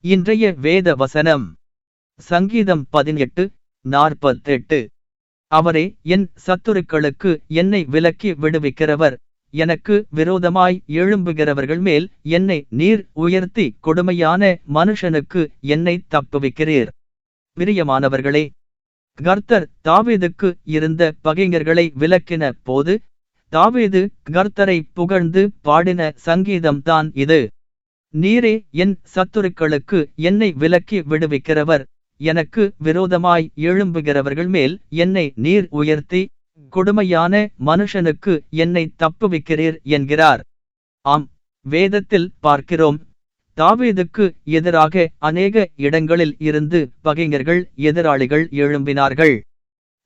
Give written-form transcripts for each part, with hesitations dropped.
இன்றைய வேத வசனம் சங்கீதம் 18:48. அவரே என் சத்துருக்களுக்கு என்னை விலக்கி விடுவிக்கிறவர், எனக்கு விரோதமாய் எழும்புகிறவர்கள் மேல் என்னை நீர் உயர்த்தி கொடுமையான மனுஷனுக்கு என்னை தப்புவிக்கிறீர். பிரியமானவர்களே, கர்த்தர் தாவீதுக்கு இருந்த பகைஞர்களை விலக்கின போது தாவீது கர்த்தரை புகழ்ந்து பாடின சங்கீதம்தான் இது. நீரே என் சத்துருக்களுக்கு என்னை விலக்கி விடுவிக்கிறவர், எனக்கு விரோதமாய் எழும்புகிறவர்கள் மேல் என்னை நீர் உயர்த்தி கொடுமையான மனுஷனுக்கு என்னை தப்புவிக்கிறீர் என்கிறார். ஆம், வேதத்தில் பார்க்கிறோம், தாவீதுக்கு எதிராக அநேக இடங்களில் இருந்து பகைஞர்கள் எதிராளிகள் எழும்பினார்கள்.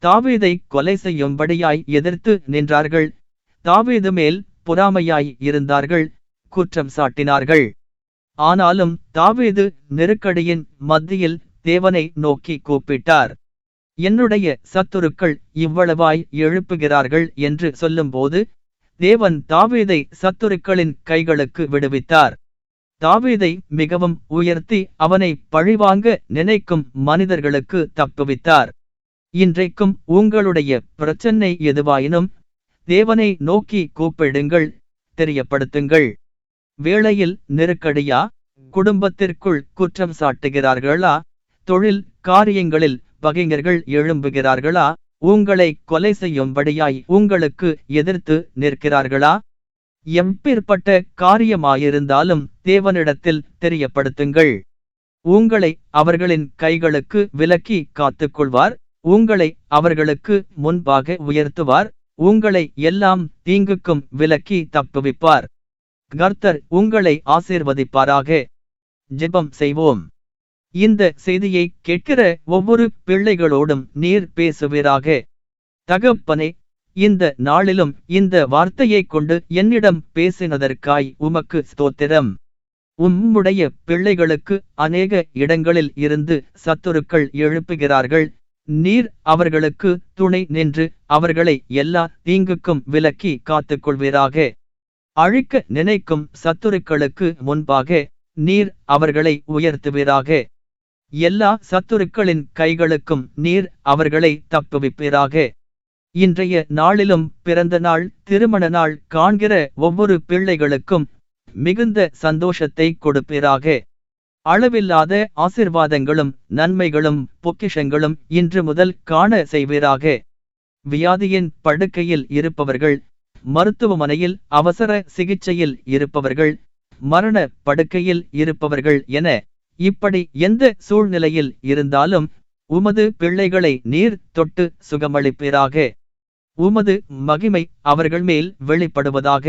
தாவீதை கொலை செய்யும்படியாய் எதிர்த்து நின்றார்கள். தாவீது மேல் பொறாமையாய் இருந்தார்கள், குற்றம் சாட்டினார்கள். ஆனாலும் தாவீது நெருக்கடியின் மத்தியில் தேவனை நோக்கி கூப்பிட்டார். என்னுடைய சத்துருக்கள் இவ்வளவாய் எழுப்புகிறார்கள் என்று சொல்லும்போது தேவன் தாவீதை சத்துருக்களின் கைகளுக்கு விடுவித்தார். தாவீதை மிகவும் உயர்த்தி அவனை பழிவாங்க நினைக்கும் மனிதர்களுக்கு தப்புவித்தார். இன்றைக்கும் உங்களுடைய பிரச்சனை எதுவாயினும் தேவனை நோக்கி கூப்பிடுங்கள், தெரியப்படுத்துங்கள். வேளையில் நெருக்கடியா? குடும்பத்திற்குள் குற்றம் சாட்டுகிறார்களா? தொழில் காரியங்களில் பகைஞர்கள் எழும்புகிறார்களா? உங்களை கொலை செய்யும்படியாய் உங்களுக்கு எதிர்த்து நிற்கிறார்களா? எப்பேற்பட்ட காரியமாயிருந்தாலும் தேவனிடத்தில் தெரியப்படுத்துங்கள். உங்களை அவர்களின் கைகளுக்கு விலக்கி காத்துக்கொள்வார். உங்களை அவர்களுக்கு முன்பாக உயர்த்துவார். உங்களை எல்லாம் தீங்குக்கும் விலக்கி தப்புவிப்பார். கர்த்தர் உங்களை ஆசீர்வதிப்பாராக. ஜெபம் செய்வோம். இந்த செய்தியை கேட்கிற ஒவ்வொரு பிள்ளைகளோடும் நீர் பேசுவீராக. தகப்பனே, இந்த நாளிலும் இந்த வார்த்தையை கொண்டு என்னிடம் பேசினதற்காய் உமக்கு ஸ்தோத்திரம். உம்முடைய பிள்ளைகளுக்கு அநேக இடங்களில் இருந்து சத்துருக்கள் எழுப்புகிறார்கள். நீர் அவர்களுக்கு துணை நின்று அவர்களை எல்லா தீங்குக்கும் விலக்கி காத்துக்கொள்வீராக. அழிக்க நினைக்கும் சத்துருக்களுக்கு முன்பாக நீர் அவர்களை உயர்த்துவீராக. எல்லா சத்துருக்களின் கைகளுக்கும் நீர் அவர்களை தப்புவிப்பீராக. இன்றைய நாளிலும் பிறந்த நாள், திருமண நாள் காண்கிற ஒவ்வொரு பிள்ளைகளுக்கும் மிகுந்த சந்தோஷத்தை கொடுப்பீராக. அளவில்லாத ஆசீர்வாதங்களும் நன்மைகளும் பொக்கிஷங்களும் இன்று முதல் காண செய்வீராக. வியாதியின் படுக்கையில் இருப்பவர்கள், மருத்துவமனையில் அவசர சிகிச்சையில் இருப்பவர்கள், மரண படுக்கையில் இருப்பவர்கள் என இப்படி எந்த சூழ்நிலையில் இருந்தாலும் உமது பிள்ளைகளை நீர் தொட்டு சுகமளிப்பீராக. உமது மகிமை அவர்கள் மேல் வெளிப்படுவதாக.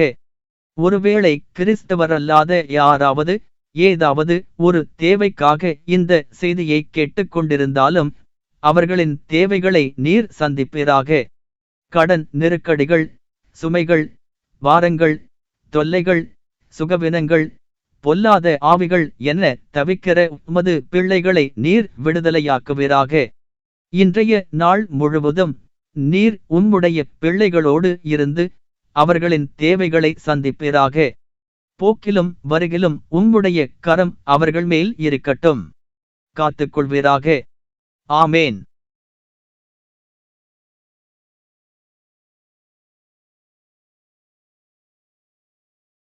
ஒருவேளை கிறிஸ்தவரல்லாத யாராவது ஏதாவது ஒரு தேவைக்காக இந்த செய்தியை கேட்டுக்கொண்டிருந்தாலும் அவர்களின் தேவைகளை நீர் சந்திப்பீராக. கடன் நெருக்கடிகள், சுமைகள், பாரங்கள், தொல்லைகள், சுகவினங்கள், பொல்லாத ஆவிகள் என தவிக்கிற உமது பிள்ளைகளை நீர் விடுதலையாக்குவீராக. இன்றைய நாள் முழுவதும் நீர் உம்முடைய பிள்ளைகளோடு இருந்து அவர்களின் தேவைகளை சந்திப்பீராக. போக்கிலும் வருகிலும் உம்முடைய கரம் அவர்கள் மேல் இருக்கட்டும். காத்துக்கொள்வீராக. ஆமேன்.